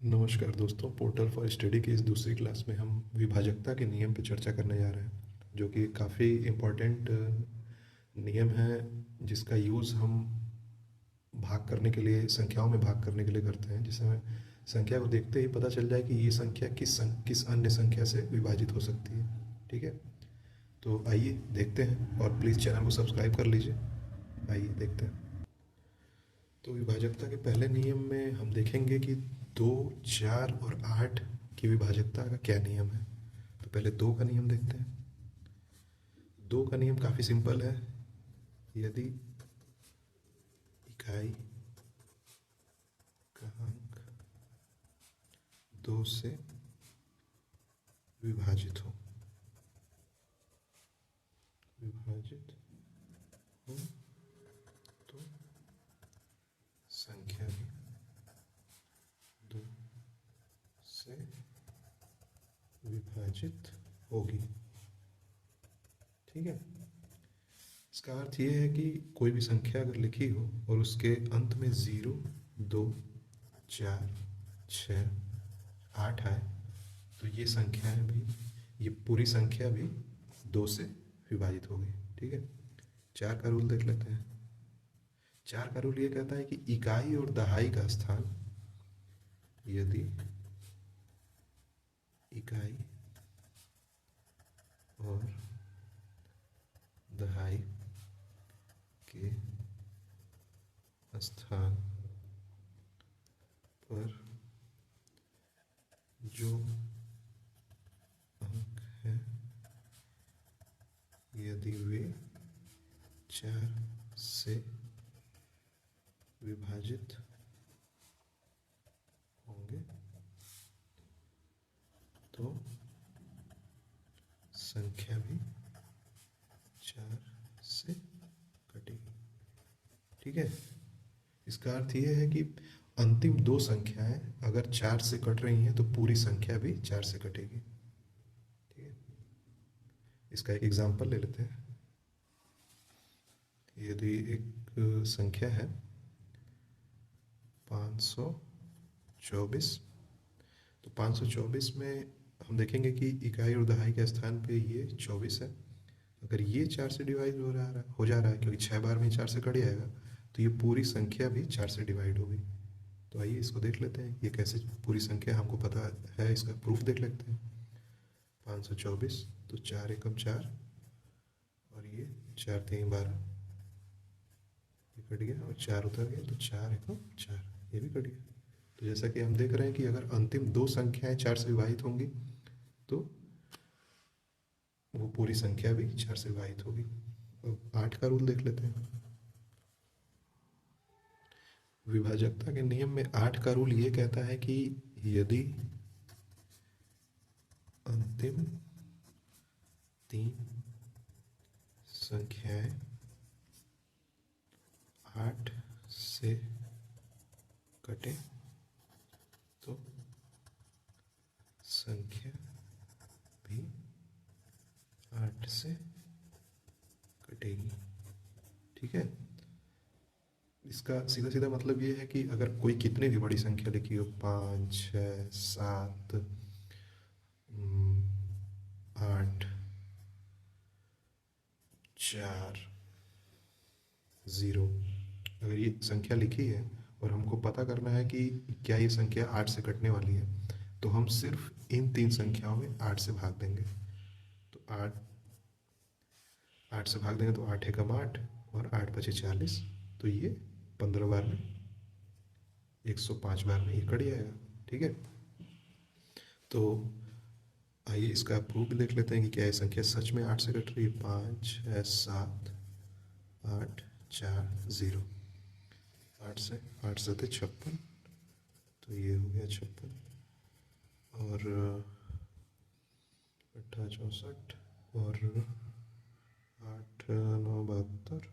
नमस्कार दोस्तों, portal for study की इस दूसरी क्लास में हम विभाजकता के नियम पर चर्चा करने जा रहे हैं, जो कि काफ़ी इम्पोर्टेंट नियम है, जिसका यूज़ हम भाग करने के लिए, संख्याओं में भाग करने के लिए करते हैं, जिससे हमें संख्या को देखते ही पता चल जाए कि ये संख्या किस अन्य संख्या से विभाजित हो सकती है। ठीक है, तो आइए देखते हैं, और प्लीज़ चैनल को सब्सक्राइब कर लीजिए। आइए देखते हैं। तो विभाजकता के पहले नियम में हम देखेंगे कि 2, 4 और 8 की विभाजकता का क्या नियम है। तो पहले 2 का नियम देखते हैं। 2 का नियम काफ़ी सिंपल है। यदि इकाई का अंक 2 से विभाजित हो विभाजित हो तो संख्या भी 2 से विभाजित होगी। ठीक है, इसका अर्थ ये है कि कोई भी संख्या अगर लिखी हो और उसके अंत में 0, 2, 4, 6, 8 आए, तो ये संख्याएं भी, ये पूरी संख्या भी 2 से विभाजित होगी। ठीक है, 4 का रूल देख लेते हैं। 4 का रूल ये कहता है कि इकाई और दहाई का स्थान, यदि इकाई और दहाई के स्थान पर जो अंक है, यदि वे 4 से विभाजित होंगे तो संख्या भी 4 से कटेगी। ठीक है, इसका अर्थ यह है कि अंतिम 2 संख्याएं अगर 4 से कट रही हैं तो पूरी संख्या भी 4 से कटेगी। ठीक है, इसका एक एग्जांपल ले लेते हैं। यदि एक संख्या है 524, तो 524 में हम देखेंगे कि इकाई और दहाई के स्थान पे ये 24 है। अगर ये 4 से डिवाइड हो जा रहा है, क्योंकि 6 बार में 4 से कट जाएगा, तो ये पूरी संख्या भी 4 से डिवाइड होगी। तो आइए इसको देख लेते हैं, ये कैसे पूरी संख्या हमको पता है, इसका प्रूफ देख लेते हैं। 524, तो 4 एकम 4, और ये 4 3 12, ये कट गया, और 4 उतर गया, तो 4 एकम 4, ये भी कट गया। तो जैसा कि हम देख रहे हैं कि अगर अंतिम 2 संख्याएं 4 से विभाजित होंगी तो वो पूरी संख्या भी 4 से विभाजित होगी। अब 8 का रूल देख लेते हैं। विभाजकता के नियम में 8 का रूल ये कहता है कि यदि अंतिम 3 संख्याएं 8 से कटे तो संख्या भी 8 से कटेगी। ठीक है, इसका सीधा सीधा मतलब ये है कि अगर कोई कितनी भी बड़ी संख्या लिखी हो, 5, 6, 7, 8, 4, 0, अगर ये संख्या लिखी है और हमको पता करना है कि क्या ये संख्या 8 से कटने वाली है, तो हम सिर्फ इन 3 संख्याओं में 8 से भाग देंगे। तो 8 से भाग देंगे तो 8 एकम 8, और 8 पचे 40, तो ये 15 बार में, 105 बार में ये कट जाएगा। ठीक है, तो आइए इसका प्रूफ भी देख लेते हैं कि क्या ये संख्या सच में 8 से कट रही है। 5, 6, 7, 8, 4, 0, 8 से 8 7 56, तो ये हो गया 56, और 8 64, और 8 9 72,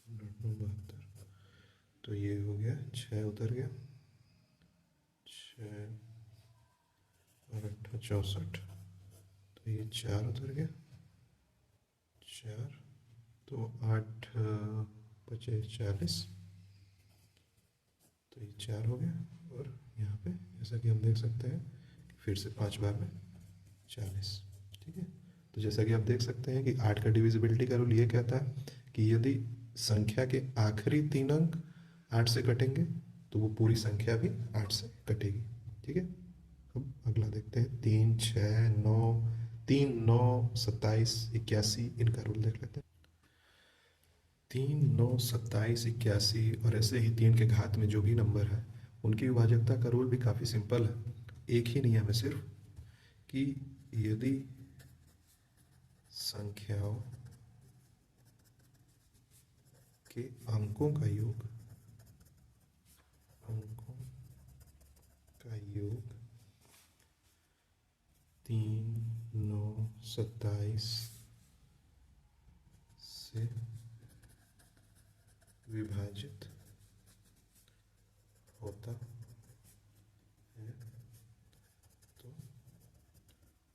8 9 72, तो ये हो गया 6 उतर गया, 6 और 8 64, तो ये 4 उतर गया, 4, तो 8 पचे 40, तो ये 4 हो गया, और यहाँ पे जैसा कि हम देख सकते हैं, फिर से 5 बार में 40। ठीक है, तो जैसा कि आप देख सकते हैं कि 8 का डिविजिबिलिटी का रूल ये कहता है कि यदि संख्या के आखिरी 3 अंक 8 से कटेंगे तो वो पूरी संख्या भी 8 से कटेगी। ठीक है, अब अगला देखते हैं। 3, 6, 9, 3, 9, 27, 81, इनका रूल देख लेते हैं। 3, 9, 27, 81 और ऐसे ही 3 के घात में जो भी नंबर है उनकी विभाजकता का रूल भी काफ़ी सिंपल है। एक ही नियम है सिर्फ कि यदि संख्याओं के अंकों का योग अंकों का योग 3, 9, 27 से विभाजित होता है तो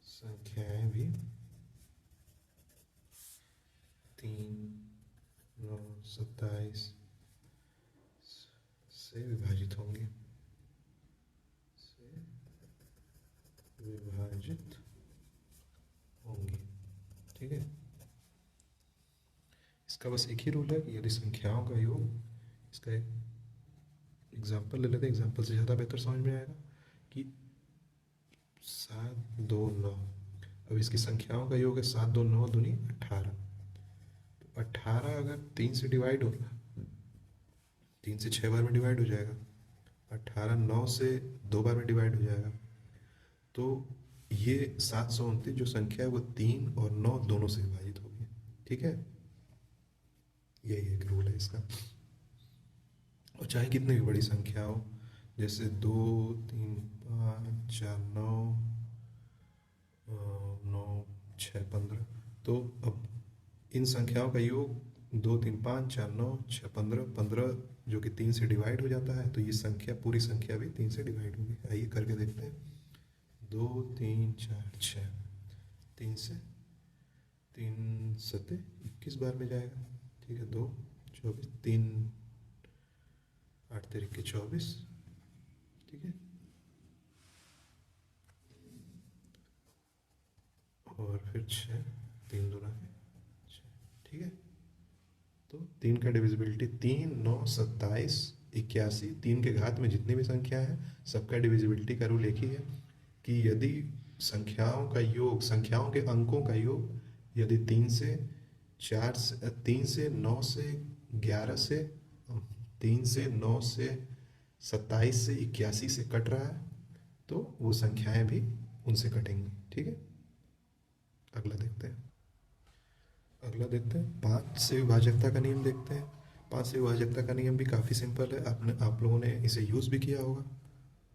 संख्याएं भी 3, 9, 27 से विभाजित होंगी ठीक है, इसका बस एक ही रूल है कि यदि संख्याओं का योग, इसका एक एग्जाम्पल ले लेते हैं, एग्जाम्पल से ज़्यादा बेहतर समझ में आएगा कि 7, 2, 9। अब इसकी संख्याओं का योग है 7, 2, 9 दूनी 18। तो 18 अगर 3 से डिवाइड हो रहा है, 3 से 6 बार में डिवाइड हो जाएगा। 18 9 से 2 बार में डिवाइड हो जाएगा। तो ये 729 जो संख्या है वो 3 और 9 दोनों से विभाजित होगी। ठीक है, यही एक रूल है इसका। और चाहे कितनी भी बड़ी संख्या हो, जैसे 2, 3, 5, 4, 9, 9, 6, 15, तो अब इन संख्याओं का योग 2, 3, 5, 4, 9, 6, 15, 15 जो कि 3 से डिवाइड हो जाता है, तो ये संख्या पूरी संख्या भी 3 से डिवाइड होगी। आइए करके देखते हैं। 2, 3, 4, 6, 3 से 3 सते 21 बार में जाएगा। ठीक है, 2, 24, 3, 8 तरीके 24। ठीक है, और फिर 6, 3 दूना है 6। ठीक है, तो 3 का डिविजिबिलिटी 3, 9, 27, 81, 3 के घात में जितनी भी संख्या है सबका डिविजिबिलिटी का रूल एक ही है कि यदि संख्याओं का योग, संख्याओं के अंकों का योग यदि 3 से 4 से 3 से 9 से 11 से 3 से 9 से 27 से 81 से कट रहा है तो वो संख्याएं भी उनसे कटेंगी। ठीक है, अगला देखते हैं। अगला देखते हैं 5 से विभाजकता का नियम देखते हैं। 5 से विभाजकता का नियम भी काफ़ी सिंपल है, आप लोगों ने इसे यूज़ भी किया होगा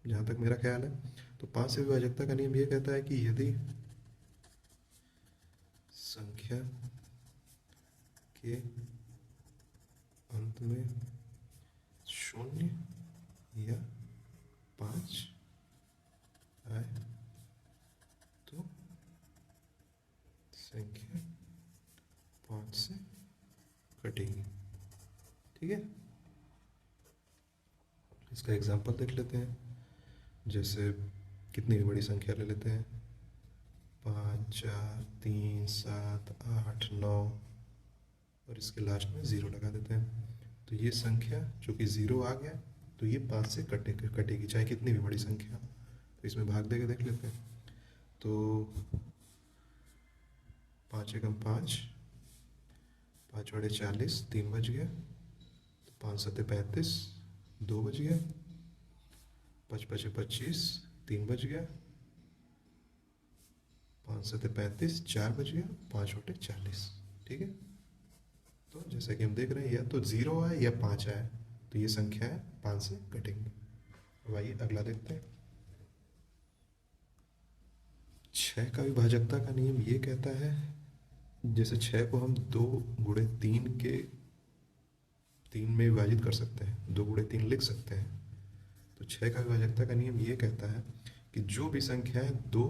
जहाँ तक मेरा ख्याल है। तो 5 से विभाजकता का नियम ये कहता है कि यदि संख्या के अंत में 0 या 5 आए तो संख्या 5 से कटेगी। ठीक है, इसका एग्जांपल देख लेते हैं। जैसे कितनी भी बड़ी संख्या ले लेते हैं, 5, 4, 3, 7, 8, 9 और इसके लास्ट में 0 लगा देते हैं। तो ये संख्या जो कि 0 आ गया तो ये 5 से कटेगी चाहे कितनी भी बड़ी संख्या। तो इसमें भाग देके देख लेते हैं। तो 5 एकम 5, 5 बड़े 40, 3 बज गया। तो 5 सते 35, 2 बज गया। 5 पचे 25, 3 बज गया। 5 सते 35, 4 बज गया। 5 बटे 40। ठीक है, तो जैसा कि हम देख रहे हैं या तो 0 आए या 5 आए तो ये संख्या है 5 से कटेंगी। अब आइए अगला देखते हैं। 6 का विभाजकता का नियम ये कहता है, जैसे 6 को हम 2 गुणे 3 के 3 में विभाजित कर सकते हैं, 2 गुणे 3 लिख सकते हैं। तो 6 का विभाजकता का नियम ये कहता है कि जो भी संख्याएं 2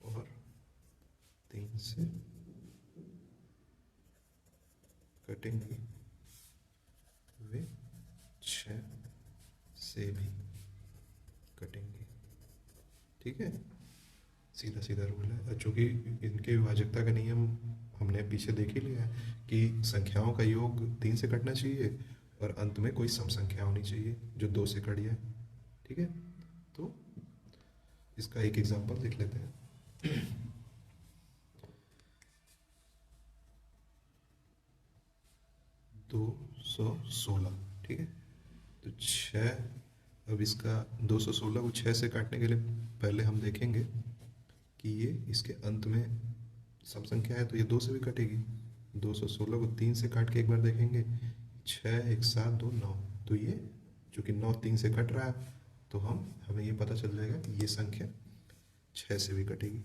और 3 से कटेंगी वे 6 से भी कटेंगी। ठीक है, सीधा सीधा रूल है। चूँकि इनके विभाजकता का नियम हमने पीछे देख ही लिया है कि संख्याओं का योग 3 से कटना चाहिए और अंत में कोई सम संख्या होनी चाहिए जो 2 से कट जाए। ठीक है, तो इसका एक एग्जांपल देख लेते हैं। 216। ठीक है, तो 6, अब इसका 216 को 6 से काटने के लिए पहले हम देखेंगे कि ये इसके अंत में सम संख्या है तो ये 2 से भी कटेगी। 216 को 3 से काट के एक बार देखेंगे, 6 1 7 2 9, तो ये चूँकि 9 3 से कट रहा है तो हमें ये पता चल जाएगा कि ये संख्या 6 से भी कटेगी।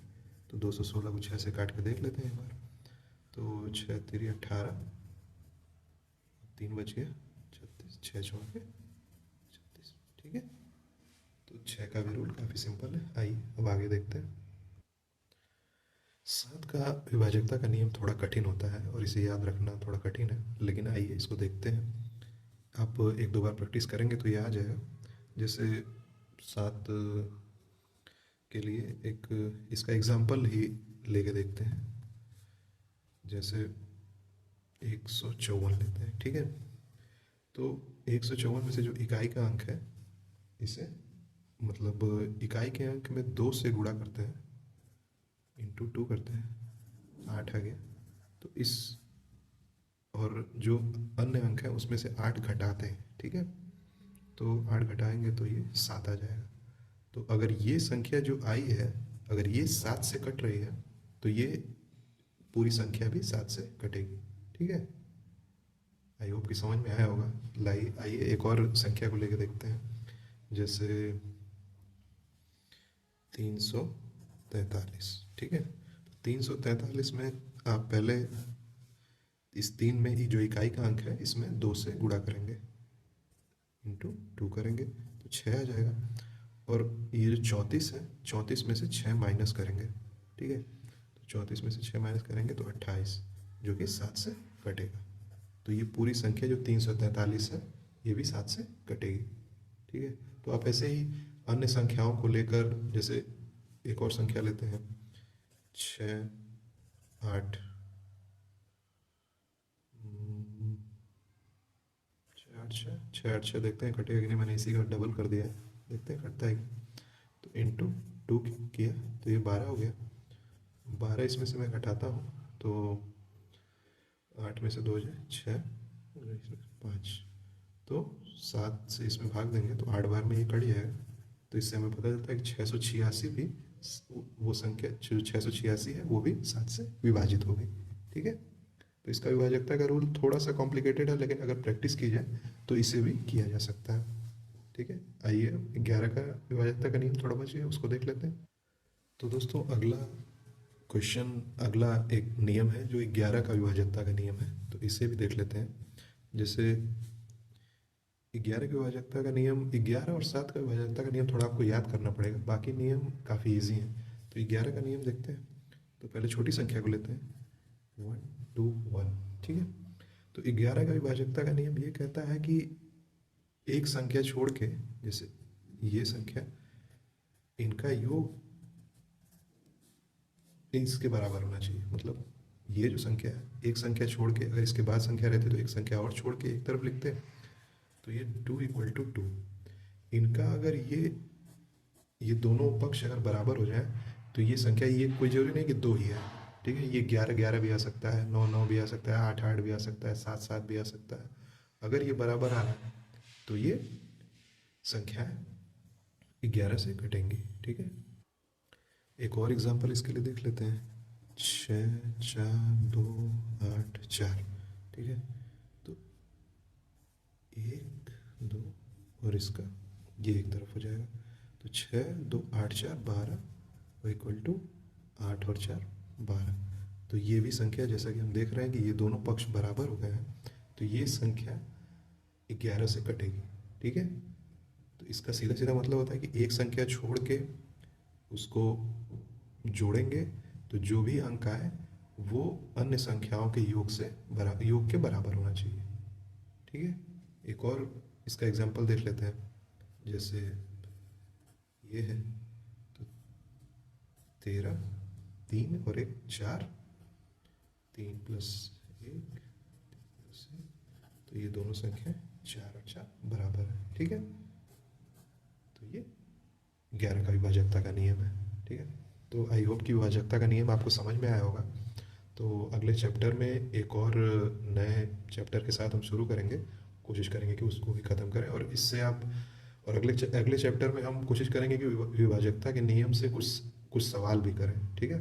तो 216 को 6 से काट के देख लेते हैं एक बार। तो 6 3 18, 3 बच गया 36, 6 छोड़ के 36। ठीक है, तो 6 का भी रूल काफ़ी सिंपल है। आइए अब आगे देखते हैं। 7 का विभाजकता का नियम थोड़ा कठिन होता है और इसे याद रखना थोड़ा कठिन है, लेकिन आइए इसको देखते हैं। आप एक दो बार प्रैक्टिस करेंगे तो ये आ जाएगा। जैसे 7 के लिए एक इसका एग्जाम्पल ही लेके देखते हैं। जैसे 154 लेते हैं। ठीक है, तो 154 में से जो इकाई का अंक है इसे मतलब इकाई के अंक में 2 से गुणा करते हैं, इंटू 2 करते हैं, 8 आ गया। तो इस और जो अन्य अंक है उसमें से 8 घटाते हैं। ठीक है, तो 8 घटाएंगे तो ये 7 आ जाएगा। तो अगर ये संख्या जो आई है अगर ये 7 से कट रही है तो ये पूरी संख्या भी 7 से कटेगी। ठीक है, आई होप कि समझ में आया होगा। आइए एक और संख्या को लेकर देखते हैं। जैसे 343। ठीक है, 343 में आप पहले इस 3 में ही जो इकाई का अंक है इसमें 2 से गुणा करेंगे, इंटू 2 करेंगे तो 6 आ जाएगा। और ये जो 34 है 34 में से 6 माइनस करेंगे। ठीक है, तो 34 में से 6 माइनस करेंगे तो 28, जो कि 7 से कटेगा। तो ये पूरी संख्या जो 343 है ये भी 7 से कटेगी। ठीक है, तो आप ऐसे ही अन्य संख्याओं को लेकर जैसे एक और संख्या लेते हैं 6 8 6 8 6 देखते हैं कटेगा कि नहीं। मैंने इसी का डबल कर दिया है, देखते हैं कटता है। तो इंटू 2 किया तो ये 12 हो गया। 12 इसमें से मैं घटाता हूँ तो 8 में से 2 जाए 6 इसमें 5, तो 7 से इसमें भाग देंगे तो 8 बार में ये कट जाएगा। तो इससे हमें पता चलता है कि 686 भी वो संख्या जो 686 है वो भी 7 से विभाजित हो गई। ठीक है, तो इसका विभाजकता का रूल थोड़ा सा कॉम्प्लिकेटेड है, लेकिन अगर प्रैक्टिस की जाए तो इसे भी किया जा सकता है। ठीक है, आइए 11 का विभाजकता का नियम थोड़ा बच गया उसको देख लेते हैं। तो दोस्तों अगला क्वेश्चन, अगला एक नियम है जो 11 का विभाजकता का नियम है, तो इसे भी देख लेते हैं। जैसे 11 की विभाजकता का नियम, 11 और 7 का विभाजकता का नियम थोड़ा आपको याद करना पड़ेगा, बाकी नियम काफ़ी इजी हैं। तो 11 का नियम देखते हैं। तो पहले छोटी संख्या को लेते हैं 1 2 1। ठीक है, तो 11 का विभाजकता का नियम ये कहता है कि एक संख्या छोड़ के, जैसे ये संख्या, इनका योग इसके बराबर होना चाहिए। मतलब ये जो संख्या है एक संख्या छोड़ के, अगर इसके बाद संख्या रहती तो एक संख्या और छोड़ के एक तरफ लिखते हैं, तो ये 2 = 2। इनका अगर ये दोनों पक्ष अगर बराबर हो जाए तो ये संख्या, ये कोई जरूरी नहीं कि 2 ही है। ठीक है, ये 11 11 भी आ सकता है, 9 9 भी आ सकता है, 8 8 भी आ सकता है, 7 7 भी आ सकता है। अगर ये बराबर आ रहा है तो ये संख्या 11 से कटेंगी। ठीक है, एक और एग्जांपल इसके लिए देख लेते हैं 6 4 2 8 4। ठीक है, तो 1 2 और इसका ये एक तरफ हो जाएगा। तो 6 2 8 4 12 = 8 और 4 12। तो ये भी संख्या, जैसा कि हम देख रहे हैं कि ये दोनों पक्ष बराबर हो गए हैं, तो ये संख्या 11 से कटेगी। ठीक है, तो इसका सीधा सीधा मतलब होता है कि एक संख्या छोड़ के उसको जोड़ेंगे तो जो भी अंक आए वो अन्य संख्याओं के योग के बराबर होना चाहिए। ठीक है, एक और इसका एग्जांपल देख लेते हैं। जैसे ये है, तो 13, 3 और 1 4, 3 प्लस 1 प्लस 1, तो ये दोनों संख्याएं 4 और 4 बराबर है। ठीक है, तो ये 11 का विभाजकता का नियम है। ठीक है, तो आई होप कि विभाजकता का नियम आपको समझ में आया होगा। तो अगले चैप्टर में एक और नए चैप्टर के साथ हम शुरू करेंगे, कोशिश करेंगे कि उसको भी ख़त्म करें, और इससे आप, और अगले चैप्टर में हम कोशिश करेंगे कि विभाजकता के नियम से कुछ कुछ सवाल भी करें। ठीक है।